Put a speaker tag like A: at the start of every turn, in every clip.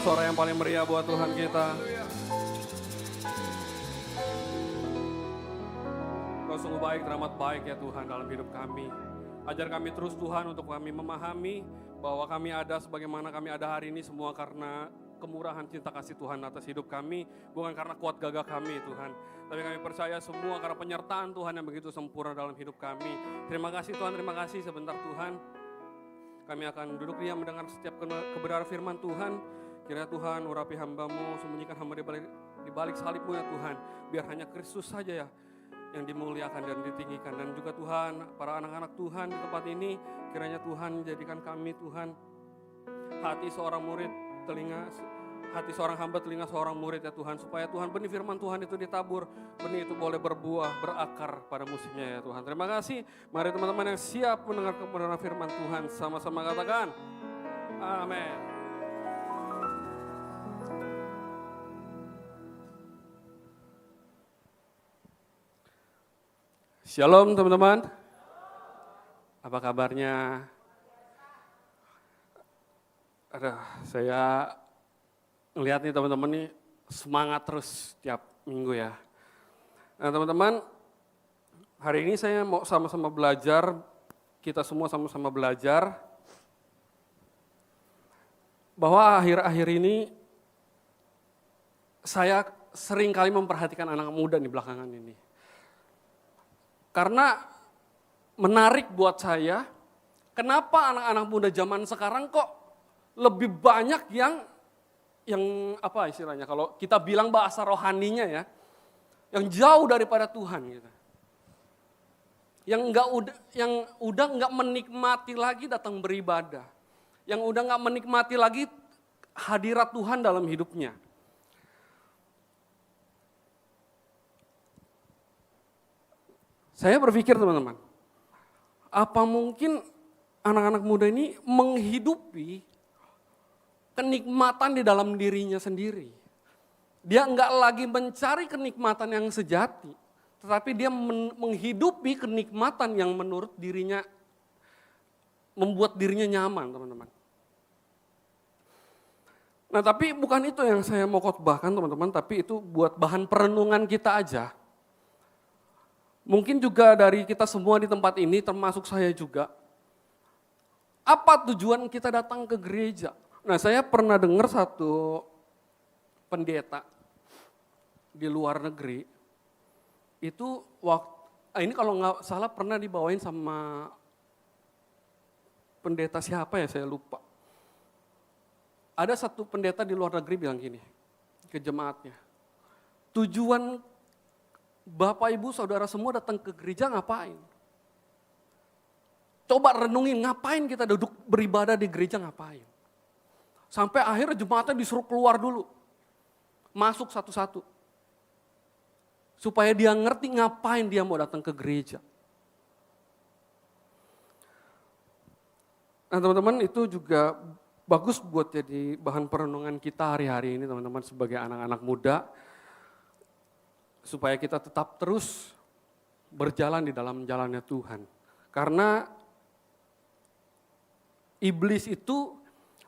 A: suara yang paling meriah buat Tuhan kita. Kau sungguh baik, teramat baik ya Tuhan dalam hidup kami. Ajar kami terus Tuhan untuk kami memahami bahwa kami ada sebagaimana kami ada hari ini semua karena kemurahan cinta kasih Tuhan atas hidup kami, bukan karena kuat gagah kami Tuhan. Tapi kami percaya semua karena penyertaan Tuhan yang begitu sempurna dalam hidup kami. Terima kasih Tuhan, terima kasih sebentar Tuhan. Kami akan duduk diam mendengar setiap kebenaran firman Tuhan. Kiranya Tuhan urapi hamba-Mu, sembunyikan hamba di balik salib-Mu ya Tuhan. Biar hanya Kristus saja ya yang dimuliakan dan ditinggikan. Dan juga Tuhan, para anak-anak Tuhan di tempat ini, kiranya Tuhan jadikan kami Tuhan hati seorang murid, hati seorang hamba, telinga seorang murid ya Tuhan. Supaya Tuhan benih firman Tuhan itu ditabur, benih itu boleh berbuah, berakar pada musimnya ya Tuhan. Terima kasih. Mari teman-teman yang siap mendengar kebenaran firman Tuhan, sama-sama katakan amin. Shalom teman-teman. Apa kabarnya? Saya ngelihat nih teman-teman nih semangat terus tiap minggu ya. Nah teman-teman, hari ini saya mau sama-sama belajar, kita semua sama-sama belajar bahwa akhir-akhir ini saya sering kali memperhatikan anak muda di belakangan ini. Karena menarik buat saya, kenapa anak-anak muda zaman sekarang kok lebih banyak yang apa istilahnya, kalau kita bilang bahasa rohaninya ya, yang jauh daripada Tuhan gitu. Yang udah nggak menikmati lagi datang beribadah, yang udah nggak menikmati lagi hadirat Tuhan dalam hidupnya. Saya berpikir teman-teman, apa mungkin anak-anak muda ini menghidupi kenikmatan di dalam dirinya sendiri. Dia enggak lagi mencari kenikmatan yang sejati, tetapi dia menghidupi kenikmatan yang menurut dirinya, membuat dirinya nyaman teman-teman. Nah tapi bukan itu yang saya mau khotbahkan teman-teman, tapi itu buat bahan perenungan kita aja. Mungkin juga dari kita semua di tempat ini, termasuk saya juga. Apa tujuan kita datang ke gereja? Nah saya pernah dengar satu pendeta di luar negeri, itu ini kalau nggak salah pernah dibawain sama pendeta siapa ya saya lupa. Ada satu pendeta di luar negeri bilang gini ke jemaatnya, tujuan Bapak, Ibu, Saudara semua datang ke gereja ngapain? Coba renungin ngapain kita duduk beribadah di gereja ngapain? Sampai akhirnya jemaatnya disuruh keluar dulu. Masuk satu-satu. Supaya dia ngerti ngapain dia mau datang ke gereja. Nah teman-teman itu juga bagus buat jadi bahan perenungan kita hari-hari ini teman-teman sebagai anak-anak muda. Supaya kita tetap terus berjalan di dalam jalannya Tuhan. Karena iblis itu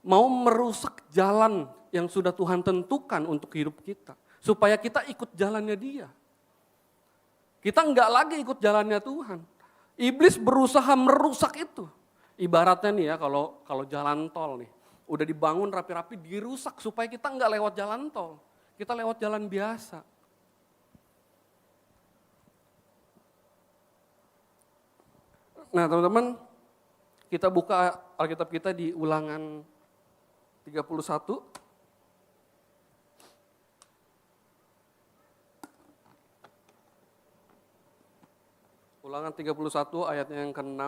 A: mau merusak jalan yang sudah Tuhan tentukan untuk hidup kita. Supaya kita ikut jalannya dia. Kita enggak lagi ikut jalannya Tuhan. Iblis berusaha merusak itu. Ibaratnya nih ya kalau jalan tol nih. Udah dibangun rapi-rapi dirusak supaya kita enggak lewat jalan tol. Kita lewat jalan biasa. Nah teman-teman, kita buka Alkitab kita di Ulangan 31. Ulangan 31 ayatnya yang ke-6.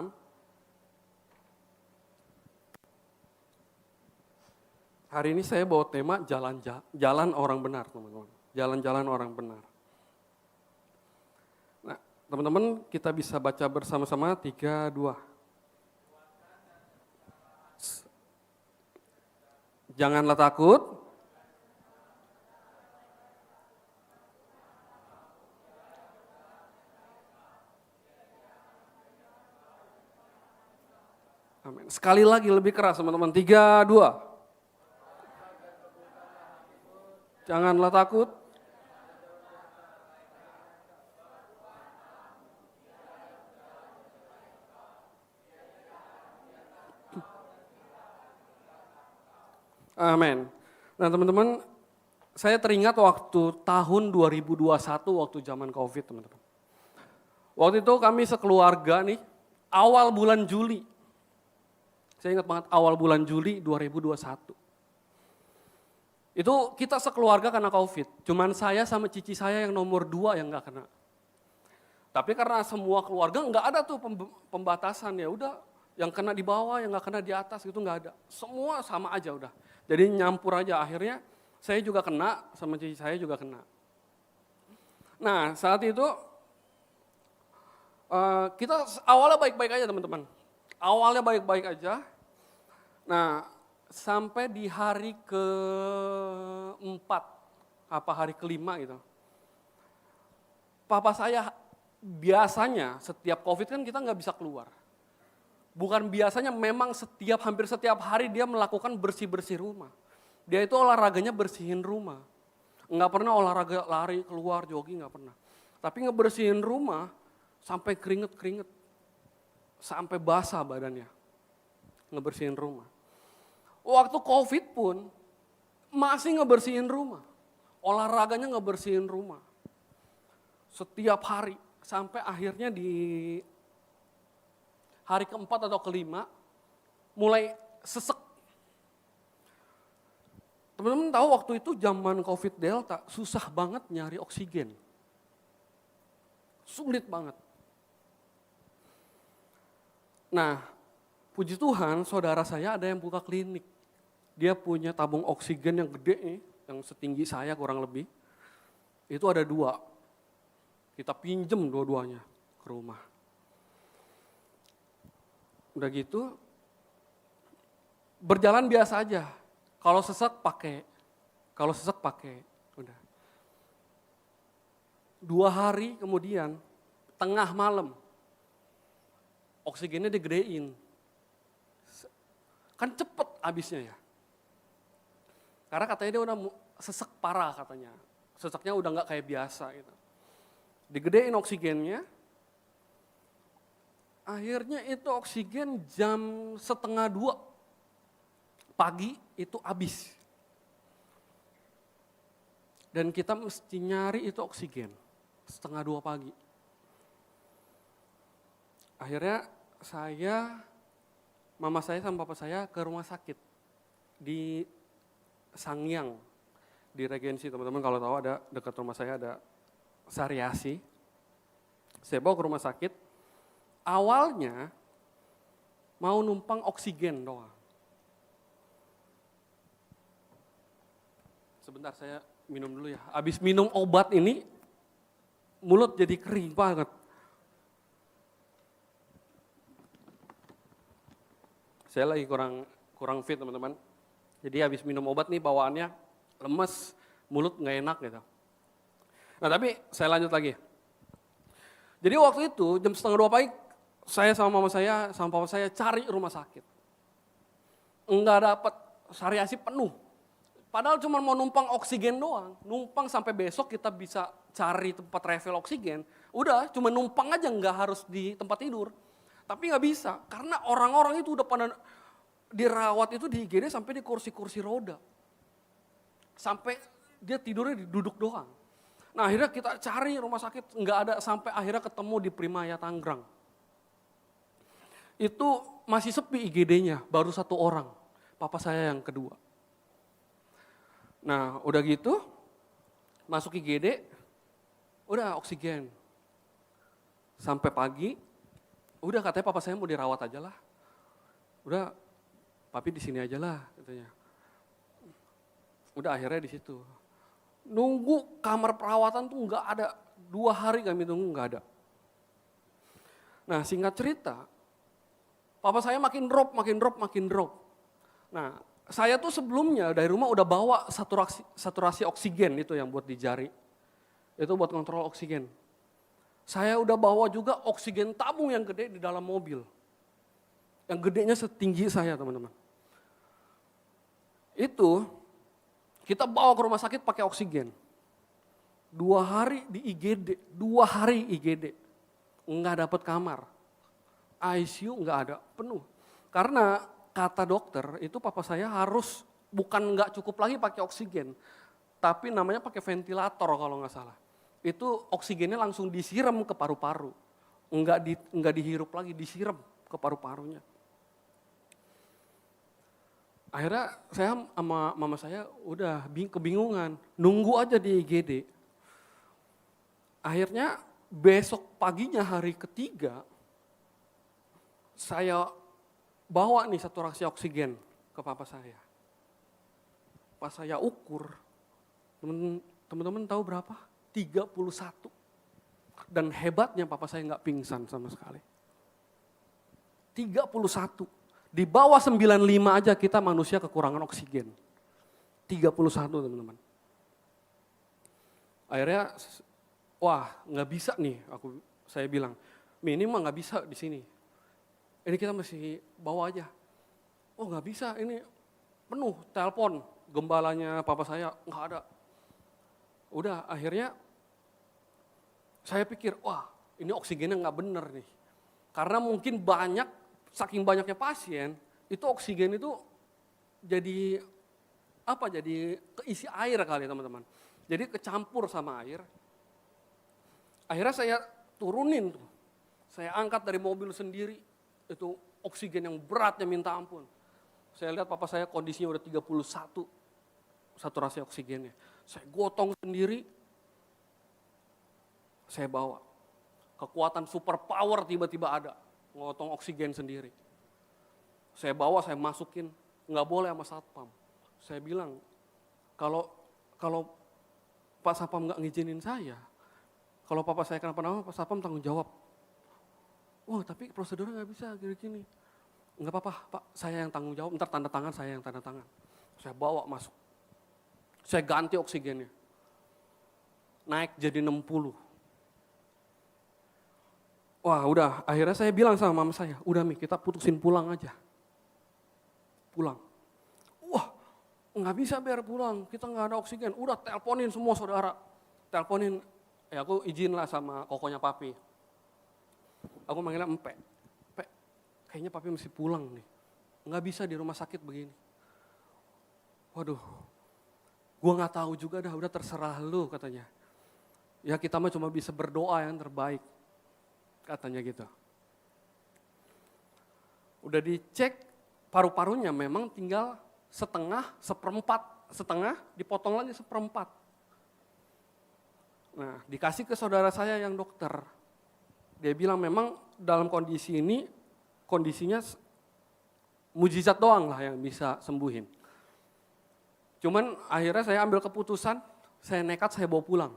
A: Hari ini saya bawa tema jalan orang benar teman-teman. Jalan-jalan orang benar. Teman-teman kita bisa baca bersama-sama 3, 2. Janganlah takut. Amin. Sekali lagi lebih keras teman-teman. 3, 2. Janganlah takut. Amin. Nah teman-teman, saya teringat waktu tahun 2021 waktu zaman COVID teman-teman. Waktu itu kami sekeluarga nih, awal bulan Juli. Saya ingat banget awal bulan Juli 2021. Itu kita sekeluarga kena COVID. Cuman saya sama cici saya yang nomor 2 yang nggak kena. Tapi karena semua keluarga nggak ada tuh pembatasan, ya udah yang kena di bawah, yang nggak kena di atas gitu nggak ada. Semua sama aja udah. Jadi nyampur aja, akhirnya saya juga kena, sama cici saya juga kena. Nah saat itu kita awalnya baik-baik aja teman-teman. Awalnya baik-baik aja. Nah sampai di hari ke-4, apa hari ke-5 gitu. Papa saya biasanya setiap COVID kan kita nggak bisa keluar. Bukan biasanya, memang hampir setiap hari dia melakukan bersih-bersih rumah. Dia itu olahraganya bersihin rumah. Nggak pernah olahraga lari, keluar, jogging, nggak pernah. Tapi ngebersihin rumah sampai keringet-keringet. Sampai basah badannya. Ngebersihin rumah. Waktu COVID pun masih ngebersihin rumah. Olahraganya ngebersihin rumah. Setiap hari. Sampai akhirnya di hari ke-4 atau ke-5 mulai sesek. Teman-teman tahu waktu itu zaman COVID Delta susah banget nyari oksigen. Sulit banget. Nah, puji Tuhan saudara saya ada yang buka klinik. Dia punya tabung oksigen yang gede nih, yang setinggi saya kurang lebih. Itu ada 2. Kita pinjem dua-duanya ke rumah. Udah gitu, berjalan biasa aja. Kalau sesek pakai, udah. 2 hari kemudian, tengah malam, oksigennya digedein. Kan cepet habisnya ya. Karena katanya dia udah sesek parah katanya. Seseknya udah nggak kayak biasa gitu. Digedein oksigennya. Akhirnya itu oksigen jam 1:30 pagi itu habis. Dan kita mesti nyari itu oksigen 1:30 pagi. Akhirnya mama saya sama papa saya ke rumah sakit di Sangiang, di Regensi. Teman-teman kalau tahu ada dekat rumah saya ada Sariasi. Saya bawa ke rumah sakit. Awalnya mau numpang oksigen doang. Sebentar saya minum dulu ya. Habis minum obat ini mulut jadi kering banget. Saya lagi kurang fit teman-teman. Jadi habis minum obat nih bawaannya lemes, mulut nggak enak gitu. Nah tapi saya lanjut lagi. Jadi waktu itu jam 1:30 pagi saya sama mama saya sama papa saya cari rumah sakit. Enggak dapat, Sariasi penuh. Padahal cuma mau numpang oksigen doang. Numpang sampai besok kita bisa cari tempat refill oksigen. Udah cuma numpang aja, nggak harus di tempat tidur. Tapi nggak bisa karena orang-orang itu udah pada dirawat itu di IGD sampai di kursi-kursi roda. Sampai dia tidurnya duduk doang. Nah akhirnya kita cari rumah sakit, nggak ada, sampai akhirnya ketemu di Primaya Tangerang. Itu masih sepi IGD-nya, baru 1 orang, papa saya yang kedua. Nah udah gitu, masuk IGD, udah oksigen. Sampai pagi, udah katanya papa saya mau dirawat aja lah. Udah, papi di sini aja lah katanya. Udah akhirnya di situ. Nunggu kamar perawatan tuh nggak ada, 2 hari kami tunggu nggak ada. Nah singkat cerita, papa saya makin drop. Nah saya tuh sebelumnya dari rumah udah bawa saturasi oksigen itu yang buat di jari. Itu buat kontrol oksigen. Saya udah bawa juga oksigen tabung yang gede di dalam mobil. Yang gedenya setinggi saya teman-teman. Itu Kita bawa ke rumah sakit pakai oksigen. 2 hari di IGD, 2 hari IGD. Enggak dapat kamar. ICU enggak ada, penuh. Karena kata dokter itu papa saya harus bukan enggak cukup lagi pakai oksigen. Tapi namanya pakai ventilator kalau nggak salah. Itu oksigennya langsung disiram ke paru-paru. Enggak dihirup lagi, disiram ke paru-parunya. Akhirnya saya sama mama saya udah kebingungan, nunggu aja di IGD. Akhirnya besok paginya hari ketiga, saya bawa nih saturasi oksigen ke papa saya. Pas saya ukur, teman-teman tahu berapa? 31. Dan hebatnya papa saya nggak pingsan sama sekali. 31. Di bawah 95 aja kita manusia kekurangan oksigen. 31 teman-teman. Akhirnya, wah nggak bisa nih, saya bilang, minimal nggak bisa di sini. Ini kita masih bawa aja. Oh nggak bisa, ini penuh, telepon gembalanya papa saya nggak ada. Udah akhirnya saya pikir, wah ini oksigennya nggak bener nih. Karena mungkin saking banyaknya pasien, itu oksigen itu jadi keisi air kali teman-teman. Jadi kecampur sama air. Akhirnya saya turunin tuh. Saya angkat dari mobil sendiri, itu oksigen yang beratnya minta ampun. Saya lihat papa saya kondisinya udah 31 saturasi oksigennya. Saya gotong sendiri, saya bawa. Kekuatan super power tiba-tiba ada. Ngotong oksigen sendiri. Saya bawa, saya masukin, nggak boleh sama satpam. Saya bilang, kalau Pak Satpam nggak ngizinin saya, kalau papa saya kenapa-napa, Pak Satpam tanggung jawab. Wah tapi prosedurnya nggak bisa gini-gini. Nggak apa-apa Pak, saya yang tanggung jawab, ntar tanda tangan saya yang tanda tangan. Saya bawa masuk. Saya ganti oksigennya. Naik jadi 60. Wah udah, akhirnya saya bilang sama mama saya, udah Mi kita putusin pulang aja. Pulang. Wah nggak bisa biar pulang, kita nggak ada oksigen. Udah teleponin semua saudara. Teleponin, ya aku izin lah sama kokonya papi. Aku manggilnya Empe. Empe, kayaknya papi mesti pulang nih. Nggak bisa di rumah sakit begini. Waduh, gua nggak tahu juga dah, udah terserah lu katanya. Ya kita mah cuma bisa berdoa yang terbaik. Katanya gitu. Udah dicek paru-parunya memang tinggal setengah, seperempat, setengah dipotong lagi seperempat. Nah dikasih ke saudara saya yang dokter. Dia bilang memang dalam kondisi ini, kondisinya mujizat doang lah yang bisa sembuhin. Cuman akhirnya saya ambil keputusan, saya nekat saya bawa pulang.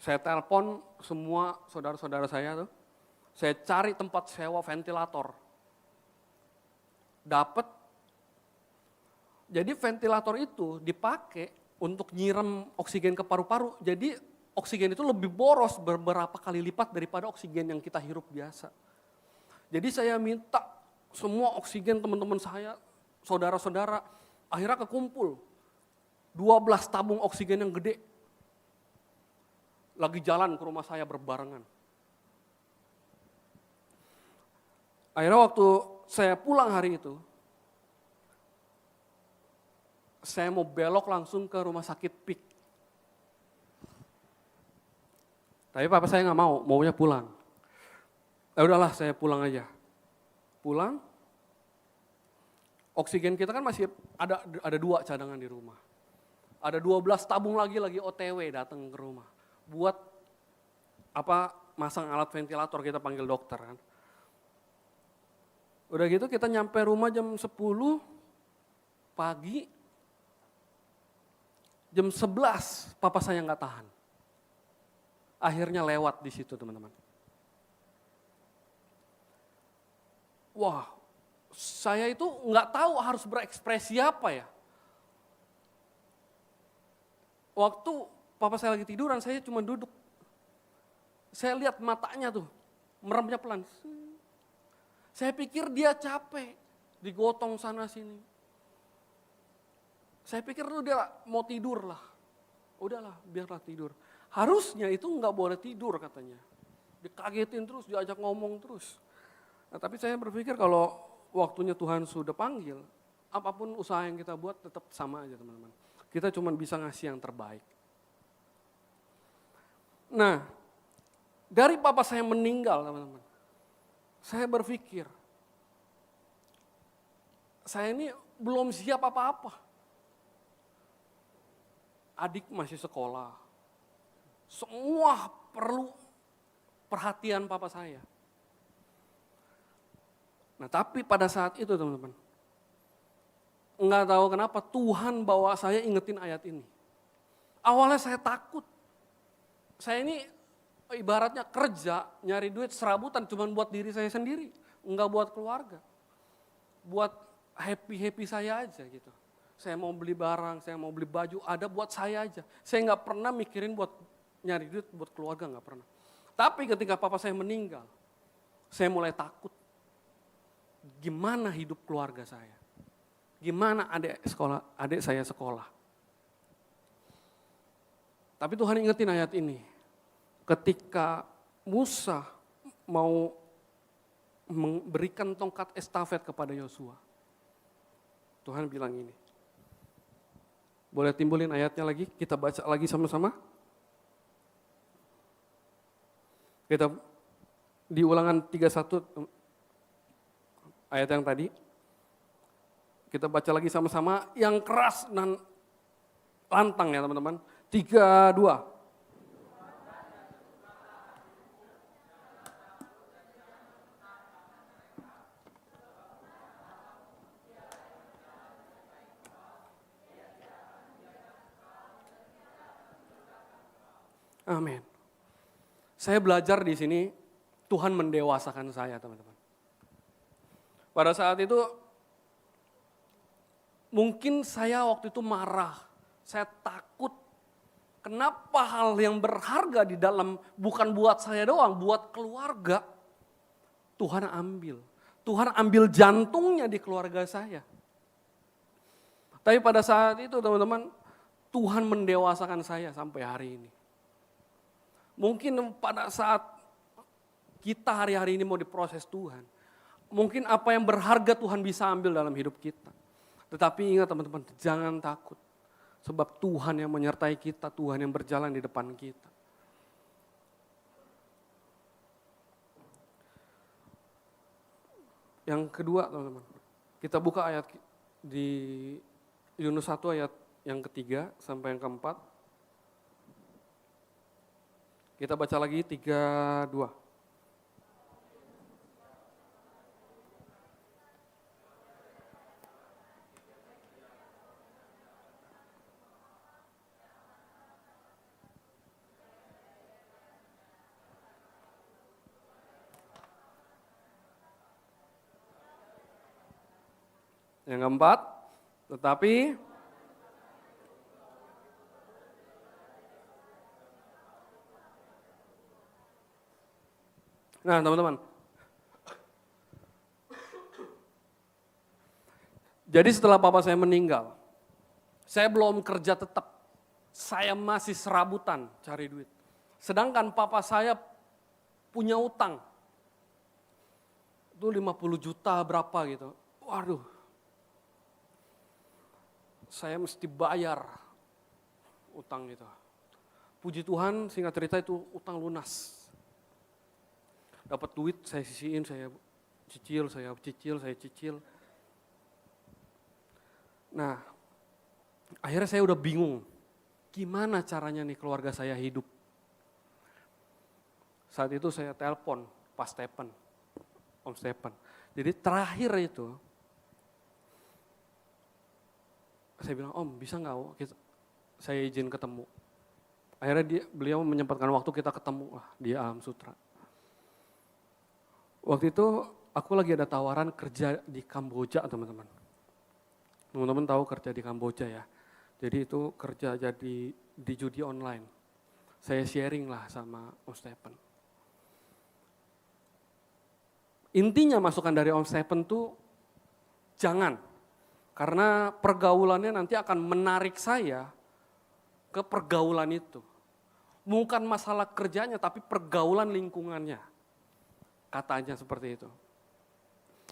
A: Saya telepon semua saudara-saudara saya tuh, saya cari tempat sewa ventilator. Dapat, jadi ventilator itu dipakai untuk nyiram oksigen ke paru-paru, jadi oksigen itu lebih boros beberapa kali lipat daripada oksigen yang kita hirup biasa. Jadi saya minta semua oksigen teman-teman saya, saudara-saudara, akhirnya kekumpul 12 tabung oksigen yang gede. Lagi jalan ke rumah saya berbarengan. Akhirnya waktu saya pulang hari itu, saya mau belok langsung ke rumah sakit PIK. Tapi papa saya nggak mau, maunya pulang. Ya udahlah saya pulang aja. Pulang, oksigen kita kan masih ada 2 cadangan di rumah. Ada 12 tabung lagi OTW datang ke rumah. Buat masang alat ventilator, kita panggil dokter kan. Udah gitu kita nyampe rumah jam 10 pagi, jam 11 papa saya nggak tahan. Akhirnya lewat di situ teman-teman. Wah, saya itu nggak tahu harus berekspresi apa ya. Waktu papa saya lagi tiduran, saya cuma duduk. Saya lihat matanya tuh, meremnya pelan. Saya pikir dia capek, digotong sana sini. Saya pikir dia mau tidur lah. Udahlah, biarlah tidur. Harusnya itu nggak boleh tidur katanya. Dikagetin terus, diajak ngomong terus. Nah, tapi saya berpikir kalau waktunya Tuhan sudah panggil, apapun usaha yang kita buat tetap sama aja teman-teman. Kita cuma bisa ngasih yang terbaik. Nah, dari papa saya meninggal teman-teman, saya berpikir, saya ini belum siap apa-apa. Adik masih sekolah, semua perlu perhatian papa saya. Nah tapi pada saat itu teman-teman, nggak tahu kenapa Tuhan bawa saya ingetin ayat ini. Awalnya saya takut. Saya ini ibaratnya kerja, nyari duit serabutan cuma buat diri saya sendiri. Nggak buat keluarga. Buat happy-happy saya aja gitu. Saya mau beli barang, saya mau beli baju, ada buat saya aja. Saya nggak pernah mikirin buat nyari duit buat keluarga, nggak pernah. Tapi ketika papa saya meninggal, saya mulai takut. Gimana hidup keluarga saya? Gimana adik saya sekolah? Tapi Tuhan ingetin ayat ini. Ketika Musa mau memberikan tongkat estafet kepada Yosua, Tuhan bilang ini. Boleh timbulin ayatnya lagi, kita baca lagi sama-sama. Kita di Ulangan 31 ayat yang tadi. Kita baca lagi sama-sama yang keras dan lantang ya teman-teman. 3, 2. Amin. Saya belajar di sini, Tuhan mendewasakan saya teman-teman. Pada saat itu, mungkin saya waktu itu marah, saya takut. Kenapa hal yang berharga di dalam, bukan buat saya doang, buat keluarga, Tuhan ambil. Tuhan ambil jantungnya di keluarga saya. Tapi pada saat itu teman-teman, Tuhan mendewasakan saya sampai hari ini. Mungkin pada saat kita hari-hari ini mau diproses Tuhan, mungkin apa yang berharga Tuhan bisa ambil dalam hidup kita. Tetapi ingat teman-teman, jangan takut. Sebab Tuhan yang menyertai kita, Tuhan yang berjalan di depan kita. Yang kedua teman-teman, kita buka ayat di Yunus 1 ayat yang ketiga sampai yang keempat. Kita baca lagi 3, 2. Yang keempat, tetapi nah teman-teman, jadi setelah papa saya meninggal, saya belum kerja tetap, saya masih serabutan cari duit. Sedangkan papa saya punya utang, itu 50 juta berapa gitu, waduh. Saya mesti bayar utang itu. Puji Tuhan singkat cerita itu utang lunas. Dapat duit saya sisihin, saya cicil. Nah, akhirnya saya udah bingung. Gimana caranya nih keluarga saya hidup? Saat itu saya telepon Pak Stephen, Om Stephen. Jadi terakhir itu, saya bilang, Om bisa nggak saya izin ketemu. Akhirnya beliau menyempatkan waktu kita ketemu lah di Alam Sutra. Waktu itu aku lagi ada tawaran kerja di Kamboja teman-teman. Teman-teman tahu kerja di Kamboja ya. Jadi itu kerja jadi di judi online. Saya sharing lah sama Om Stephen. Intinya masukan dari Om Stephen tuh jangan. Karena pergaulannya nanti akan menarik saya ke pergaulan itu. Bukan masalah kerjanya, tapi pergaulan lingkungannya. Katanya seperti itu.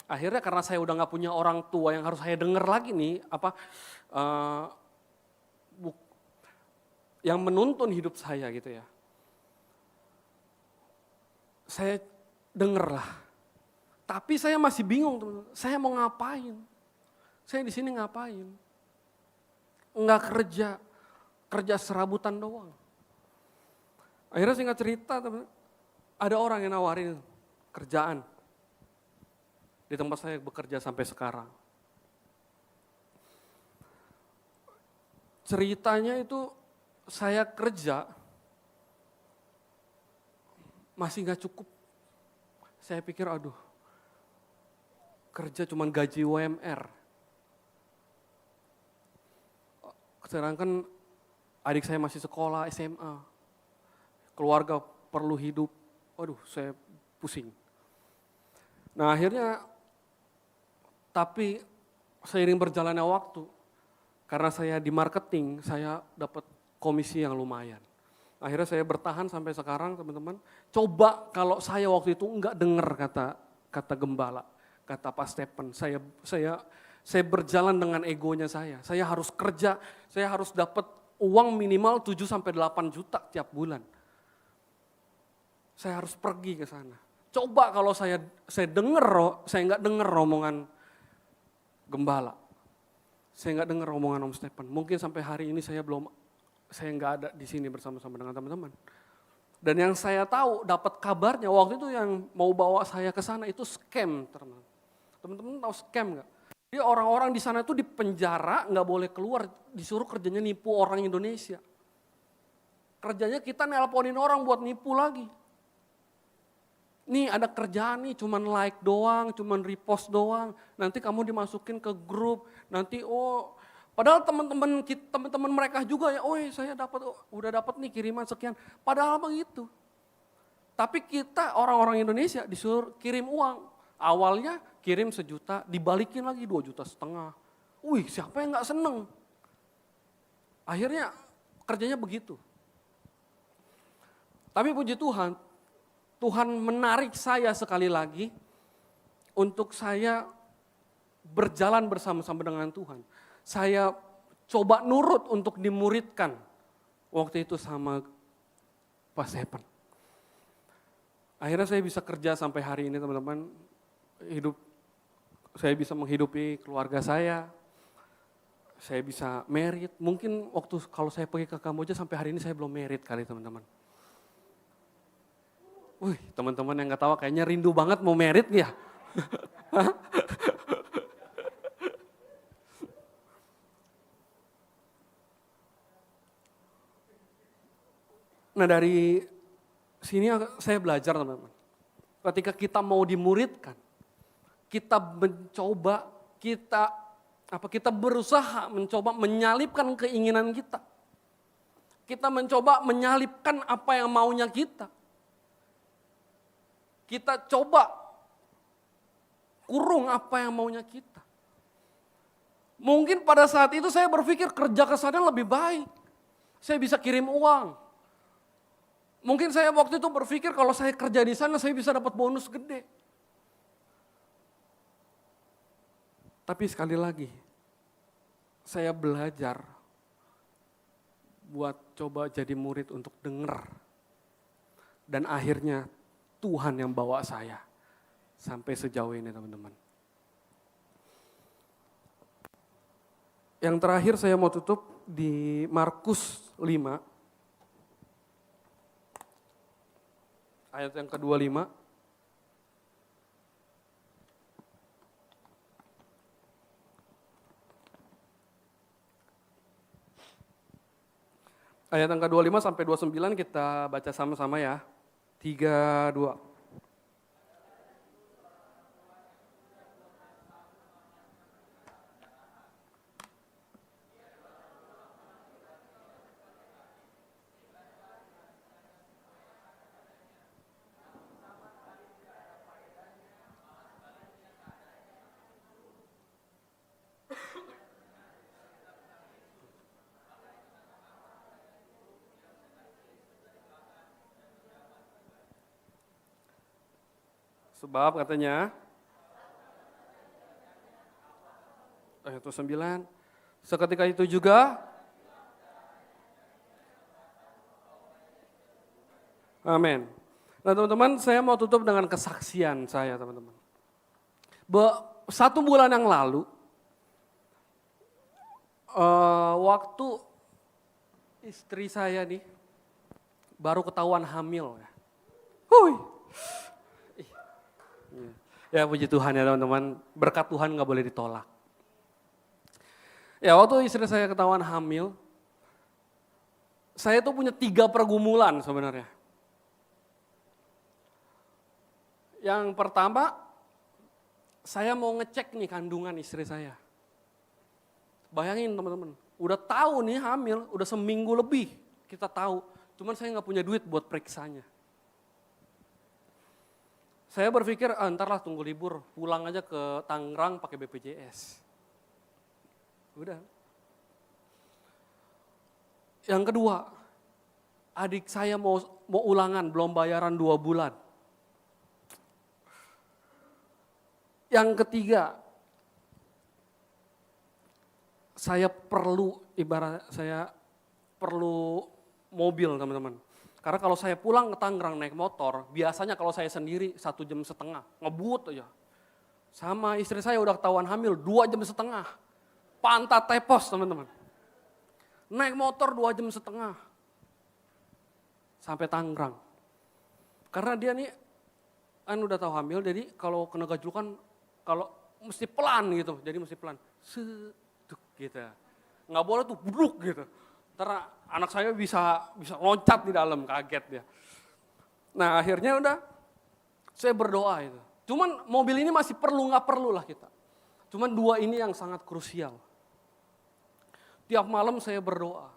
A: Akhirnya karena saya udah gak punya orang tua yang harus saya dengar lagi nih, yang menuntun hidup saya gitu ya. Saya dengar lah. Tapi saya masih bingung, teman-teman. Saya mau ngapain? Saya di sini ngapain? Enggak kerja serabutan doang. Akhirnya singkat cerita, teman, ada orang yang nawarin kerjaan di tempat saya bekerja sampai sekarang. Ceritanya itu saya kerja masih gak cukup. Saya pikir aduh, kerja cuma gaji UMR. Sedangkan adik saya masih sekolah SMA. Keluarga perlu hidup. Waduh, saya pusing. Nah akhirnya, tapi seiring berjalannya waktu, karena saya di marketing, saya dapat komisi yang lumayan. Akhirnya saya bertahan sampai sekarang, teman-teman. Coba kalau saya waktu itu enggak dengar kata gembala, kata Pak Stephen, saya berjalan dengan egonya saya. Saya harus kerja, saya harus dapat uang minimal 7-8 juta tiap bulan. Saya harus pergi ke sana. Coba kalau saya enggak dengar omongan gembala. Saya enggak dengar omongan Om Stephen. Mungkin sampai hari ini saya enggak ada di sini bersama-sama dengan teman-teman. Dan yang saya tahu, dapat kabarnya waktu itu yang mau bawa saya ke sana itu scam, teman-teman. Teman-teman tahu scam enggak? Jadi orang-orang di sana itu dipenjara, enggak boleh keluar, disuruh kerjanya nipu orang Indonesia. Kerjanya kita nelponin orang buat nipu lagi. Nih ada kerjaan nih, cuman like doang, cuman repost doang. Nanti kamu dimasukin ke grup, nanti padahal teman-teman mereka juga ya, saya udah dapat nih kiriman sekian. Padahal begitu. Tapi kita orang-orang Indonesia disuruh kirim uang. Awalnya kirim 1 juta, dibalikin lagi 2,5 juta. Wih, siapa yang gak seneng? Akhirnya kerjanya begitu. Tapi puji Tuhan, Tuhan menarik saya sekali lagi untuk saya berjalan bersama-sama dengan Tuhan. Saya coba nurut untuk dimuridkan waktu itu sama Pak Stephen. Akhirnya saya bisa kerja sampai hari ini, teman-teman. Saya bisa menghidupi keluarga saya bisa married. Mungkin waktu kalau saya pergi ke Kamboja sampai hari ini saya belum married kali, teman-teman. Wih, teman-teman yang gak tahu kayaknya rindu banget mau married ya. Nah dari sini saya belajar, teman-teman. Ketika kita mau dimuridkan, kita mencoba, kita berusaha mencoba menyalipkan keinginan kita. Kita mencoba menyalipkan apa yang maunya kita. Kita coba kurung apa yang maunya kita. Mungkin pada saat itu saya berpikir kerja ke sana lebih baik. Saya bisa kirim uang. Mungkin saya waktu itu berpikir kalau saya kerja di sana saya bisa dapat bonus gede. Tapi sekali lagi, saya belajar buat coba jadi murid untuk dengar. Dan akhirnya Tuhan yang bawa saya sampai sejauh ini, teman-teman. Yang terakhir saya mau tutup di Markus 5, ayat yang ke-25. Ayat yang ke-25 sampai 29 kita baca sama-sama ya. 3, 2. Sebab katanya, ayat 9, seketika itu juga, amin. Nah teman-teman, saya mau tutup dengan kesaksian saya teman-teman. 1 bulan yang lalu, waktu istri saya nih, baru ketahuan hamil. Hui. Ya puji Tuhan ya teman-teman, berkat Tuhan gak boleh ditolak. Ya waktu istri saya ketahuan hamil, saya tuh punya 3 pergumulan sebenarnya. Yang pertama, saya mau ngecek nih kandungan istri saya. Bayangin teman-teman, udah tahu nih hamil, udah seminggu lebih kita tahu. Cuman saya gak punya duit buat periksanya. Saya berpikir, ntar lah tunggu libur, pulang aja ke Tangerang pakai BPJS. Udah. Yang kedua, adik saya mau ulangan, belum bayaran 2 bulan. Yang ketiga, saya perlu mobil teman-teman. Karena kalau saya pulang ke Tangerang naik motor, biasanya kalau saya sendiri 1,5 jam, ngebut aja. Sama istri saya udah ketahuan hamil 2,5 jam, pantat tepos teman-teman. Naik motor 2,5 jam, sampai Tangerang. Karena dia nih, udah tahu hamil, jadi kalau kena gajlukan, kalau mesti pelan gitu, jadi mesti pelan. Seduk gitu. Nggak boleh tuh buduk gitu. Ntar anak saya bisa loncat di dalam, kaget dia. Nah akhirnya udah, saya berdoa itu. Cuman mobil ini masih nggak perlu lah kita. Cuman 2 ini yang sangat krusial. Tiap malam saya berdoa.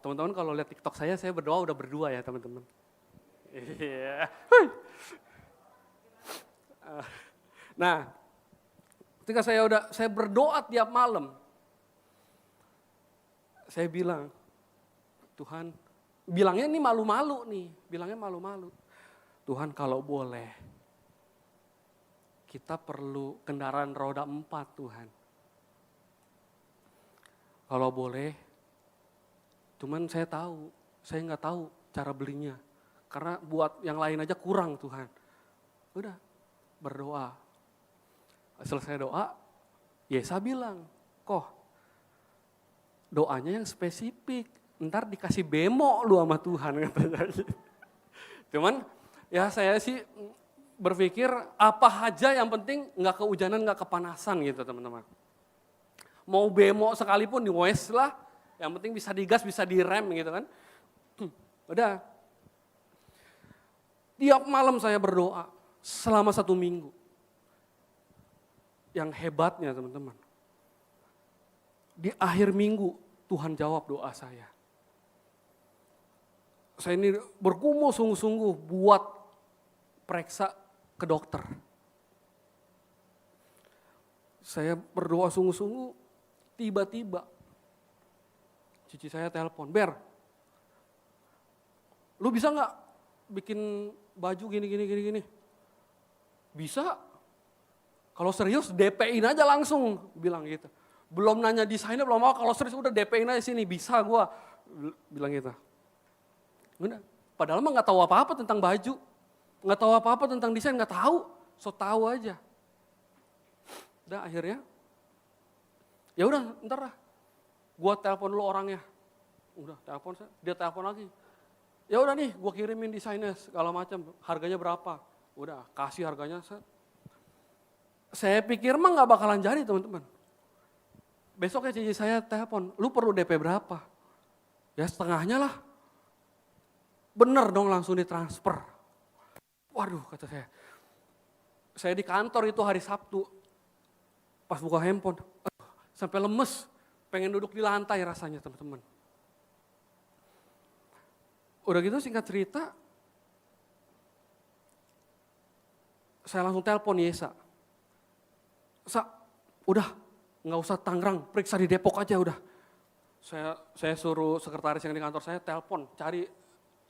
A: Teman-teman kalau lihat TikTok saya berdoa udah berdua ya teman-teman. Iya. Nah, ketika saya berdoa tiap malam, saya bilang, Tuhan, bilangnya ini malu-malu nih, Tuhan kalau boleh, kita perlu kendaraan roda 4 Tuhan. Kalau boleh, cuman saya nggak tahu cara belinya. Karena buat yang lain aja kurang Tuhan. Udah, berdoa. Selesai doa, Yesa bilang, doanya yang spesifik, ntar dikasih bemo lu sama Tuhan katanya. Cuman ya saya sih berpikir apa aja yang penting nggak kehujanan, nggak kepanasan gitu teman-teman. Mau bemo sekalipun di wes lah, yang penting bisa digas, bisa direm gitu kan. Udah. Tiap malam saya berdoa selama 1 minggu. Yang hebatnya teman-teman, di akhir minggu Tuhan jawab doa saya. Saya ini bergumul sungguh-sungguh buat periksa ke dokter. Saya berdoa sungguh-sungguh, tiba-tiba cici saya telepon, Ber, lu bisa nggak bikin baju gini? Bisa. Kalau serius DP-in aja langsung, bilang gitu. Belum nanya desainnya, belum mau, kalau serius udah DP-in aja sini, bisa gue, bilang gitu. Udah. Padahal mah nggak tahu apa-apa tentang baju, nggak tahu apa-apa tentang desain, nggak tahu, so tahu aja. Udah akhirnya, ya udah ntar lah, gue telepon dulu orangnya. Udah telepon saya, dia telepon lagi. Ya udah nih, gue kirimin desainnya segala macam, harganya berapa? Udah kasih harganya. Saya pikir mah nggak bakalan jadi teman-teman. Besoknya cici saya telepon, lu perlu DP berapa? Ya setengahnya lah. Bener dong langsung ditransfer. Waduh kata saya. Saya di kantor itu hari Sabtu. Pas buka handphone, sampai lemes. Pengen duduk di lantai rasanya teman-teman. Udah gitu singkat cerita, saya langsung telepon Yesa. Udah nggak usah Tangerang, periksa di Depok aja udah. Saya suruh sekretaris yang di kantor saya telepon, cari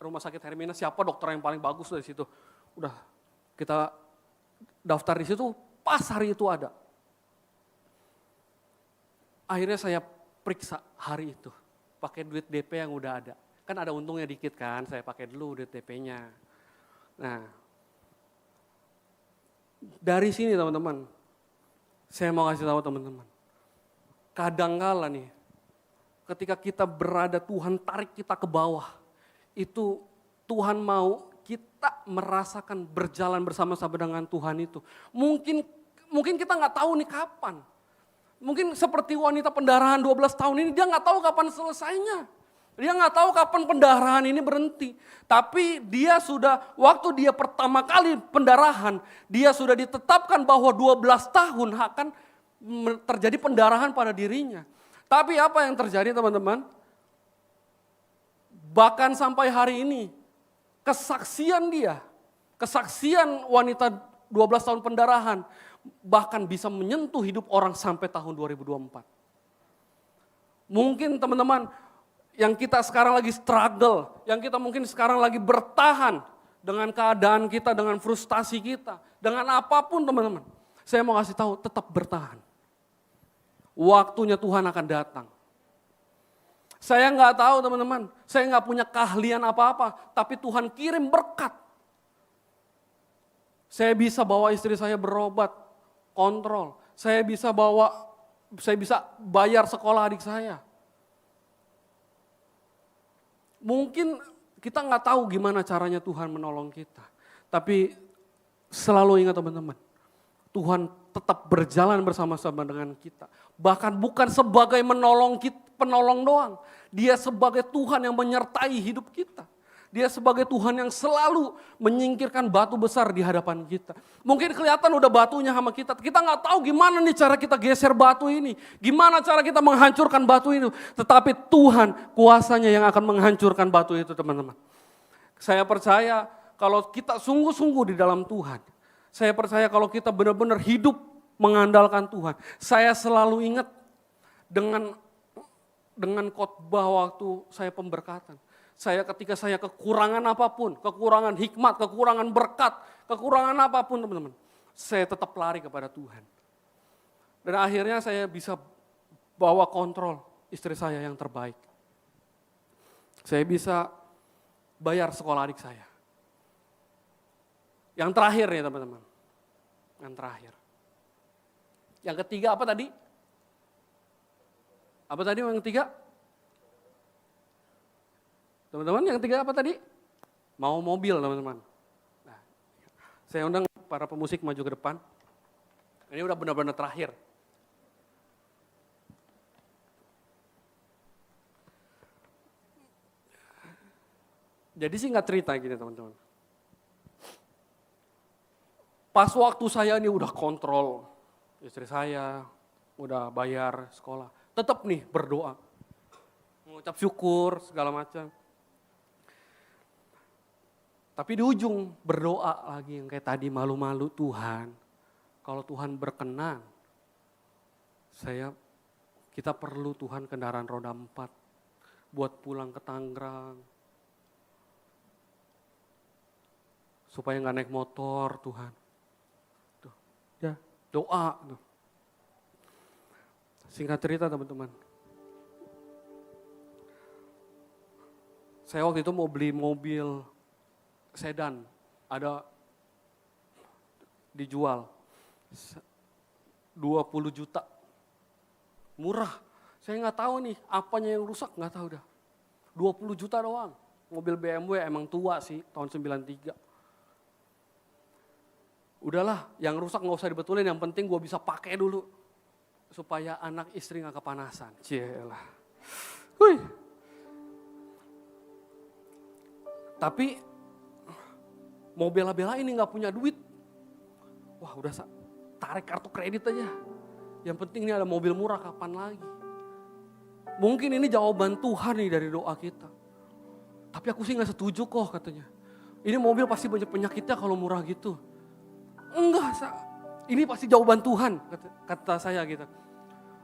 A: rumah sakit Hermina, siapa dokter yang paling bagus dari situ. Udah kita daftar di situ, pas hari itu ada. Akhirnya saya periksa hari itu, pakai duit DP yang udah ada. Kan ada untungnya dikit kan, saya pakai dulu duit DP-nya. Nah, dari sini teman-teman, saya mau kasih tahu teman-teman. Kadangkala nih, ketika kita berada Tuhan tarik kita ke bawah, itu Tuhan mau kita merasakan berjalan bersama-sama dengan Tuhan itu. Mungkin kita nggak tahu nih kapan. Mungkin seperti wanita pendarahan 12 tahun ini, dia nggak tahu kapan selesainya. Dia nggak tahu kapan pendarahan ini berhenti. Tapi dia sudah, waktu dia pertama kali pendarahan, dia sudah ditetapkan bahwa 12 tahun akan terjadi pendarahan pada dirinya. Tapi apa yang terjadi teman-teman? Bahkan sampai hari ini, kesaksian dia, kesaksian wanita 12 tahun pendarahan, bahkan bisa menyentuh hidup orang sampai tahun 2024. Mungkin teman-teman, yang kita sekarang lagi struggle, yang kita mungkin sekarang lagi bertahan dengan keadaan kita, dengan frustasi kita, dengan apapun teman-teman. Saya mau kasih tahu, tetap bertahan. Waktunya Tuhan akan datang. Saya nggak tahu teman-teman, saya nggak punya keahlian apa-apa, tapi Tuhan kirim berkat. Saya bisa bawa istri saya berobat, kontrol. Saya bisa bayar sekolah adik saya. Mungkin kita nggak tahu gimana caranya Tuhan menolong kita. Tapi selalu ingat teman-teman, Tuhan tetap berjalan bersama-sama dengan kita. Bahkan bukan sebagai penolong doang. Dia sebagai Tuhan yang menyertai hidup kita. Dia sebagai Tuhan yang selalu menyingkirkan batu besar di hadapan kita. Mungkin kelihatan udah batunya sama kita. Kita nggak tahu gimana nih cara kita geser batu ini. Gimana cara kita menghancurkan batu itu. Tetapi Tuhan kuasanya yang akan menghancurkan batu itu teman-teman. Saya percaya kalau kita sungguh-sungguh di dalam Tuhan. Saya percaya kalau kita benar-benar hidup mengandalkan Tuhan. Saya selalu ingat dengan khotbah waktu saya pemberkatan. Ketika saya kekurangan apapun, kekurangan hikmat, kekurangan berkat, kekurangan apapun teman-teman. Saya tetap lari kepada Tuhan. Dan akhirnya saya bisa bawa kontrol istri saya yang terbaik. Saya bisa bayar sekolah adik saya. Yang terakhir nih teman-teman. Yang terakhir. Yang ketiga apa tadi? Apa tadi yang ketiga? Teman-teman yang ketiga apa tadi? Mau mobil teman-teman. Nah, saya undang para pemusik maju ke depan. Ini udah benar-benar terakhir. Jadi singkat cerita gini teman-teman. Pas waktu saya ini udah kontrol istri saya, udah bayar sekolah. Tetap nih berdoa. Mengucap syukur segala macam. Tapi di ujung berdoa lagi yang kayak tadi malu-malu Tuhan. Kalau Tuhan berkenan, kita perlu Tuhan kendaraan roda 4 buat pulang ke Tangerang. Supaya nggak naik motor Tuhan. Tuh, ya doa. Tuh. Singkat cerita teman-teman. Saya waktu itu mau beli mobil sedan, ada dijual 20 juta. Murah. Saya nggak tahu nih apanya yang rusak, nggak tahu dah. 20 juta doang. Mobil BMW emang tua sih, tahun 93. Udahlah, yang rusak nggak usah dibetulin, yang penting gue bisa pakai dulu. Supaya anak istri nggak kepanasan. Cielah. Wih. Tapi mau bela-belain ini gak punya duit. Wah udah tarik kartu kredit aja. Yang penting ini ada mobil murah kapan lagi. Mungkin ini jawaban Tuhan nih dari doa kita. Tapi aku sih gak setuju kok katanya. Ini mobil pasti banyak penyakitnya kalau murah gitu. Enggak, ini pasti jawaban Tuhan kata saya gitu.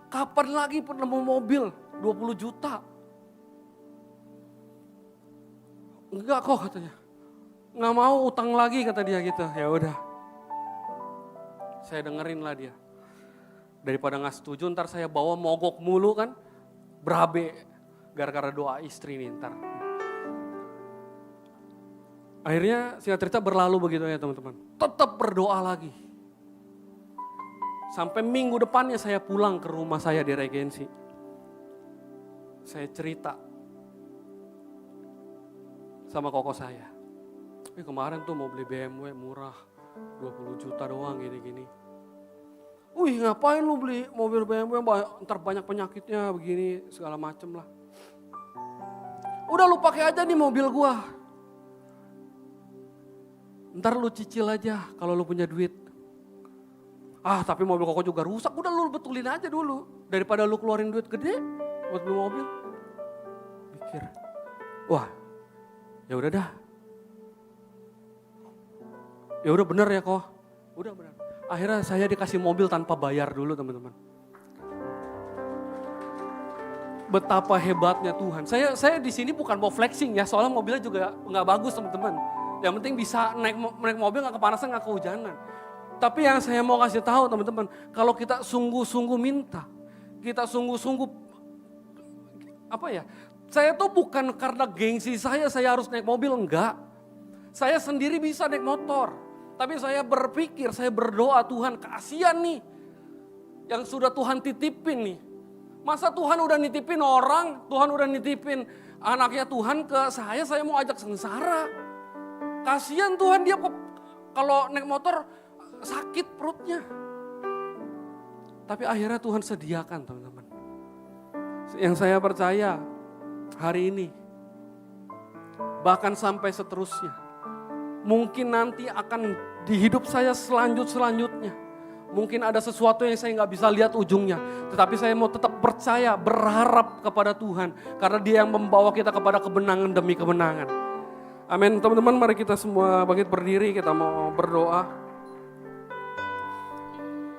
A: Kapan lagi nemu mobil 20 juta? Enggak kok katanya. Nggak mau utang lagi kata dia gitu. Ya udah. Saya dengerin lah dia. Daripada nggak setuju ntar saya bawa mogok mulu kan. Berabe. Gara-gara doa istri nih ntar. Akhirnya singkat cerita berlalu begitu ya teman-teman. Tetap berdoa lagi. Sampai minggu depannya saya pulang ke rumah saya di Regensi. Saya cerita sama koko saya. Kemarin tuh mau beli BMW murah, 20 juta doang gini-gini. Wih ngapain lu beli mobil BMW, ntar banyak penyakitnya begini segala macem lah. Udah lu pakai aja nih mobil gua. Ntar lu cicil aja kalau lu punya duit. Ah tapi mobil koko juga rusak, udah lu betulin aja dulu. Daripada lu keluarin duit gede buat beli mobil. Mikir, wah ya udah dah. Ya udah bener ya kok, udah bener. Akhirnya saya dikasih mobil tanpa bayar dulu teman-teman. Betapa hebatnya Tuhan. Saya di sini bukan mau flexing ya, soalnya mobilnya juga nggak bagus teman-teman. Yang penting bisa naik mobil nggak kepanasan nggak kehujanan. Tapi yang saya mau kasih tahu teman-teman, kalau kita sungguh-sungguh minta, kita sungguh-sungguh apa ya? Saya tuh bukan karena gengsi saya harus naik mobil, enggak. Saya sendiri bisa naik motor. Tapi saya berpikir, saya berdoa Tuhan kasihan nih. Yang sudah Tuhan titipin nih. Masa Tuhan udah nitipin orang, Tuhan udah nitipin anaknya Tuhan ke saya mau ajak sengsara. Kasihan Tuhan dia kalau naik motor sakit perutnya. Tapi akhirnya Tuhan sediakan teman-teman. Yang saya percaya hari ini, bahkan sampai seterusnya. Mungkin nanti akan di hidup saya selanjutnya. Mungkin ada sesuatu yang saya nggak bisa lihat ujungnya. Tetapi saya mau tetap percaya, berharap kepada Tuhan. Karena dia yang membawa kita kepada kemenangan demi kemenangan. Amin. Teman-teman mari kita semua bangkit berdiri, kita mau berdoa.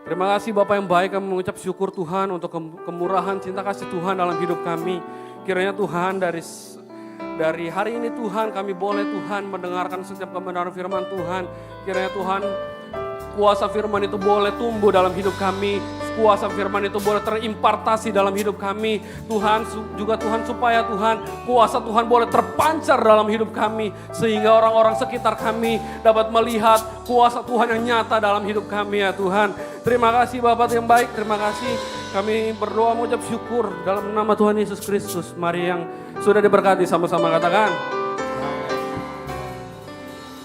A: Terima kasih Bapak yang baik, kami mengucap syukur Tuhan untuk kemurahan cinta kasih Tuhan dalam hidup kami. Kiranya Tuhan dari hari ini Tuhan kami boleh Tuhan mendengarkan setiap kebenaran firman Tuhan. Kiranya Tuhan kuasa firman itu boleh tumbuh dalam hidup kami. Kuasa firman itu boleh terimpartasi dalam hidup kami. Tuhan juga Tuhan supaya Tuhan kuasa Tuhan boleh terpancar dalam hidup kami. Sehingga orang-orang sekitar kami dapat melihat kuasa Tuhan yang nyata dalam hidup kami ya Tuhan. Terima kasih Bapak yang baik, terima kasih. Kami berdoa mengucap syukur dalam nama Tuhan Yesus Kristus. Mari yang sudah diberkati sama-sama katakan.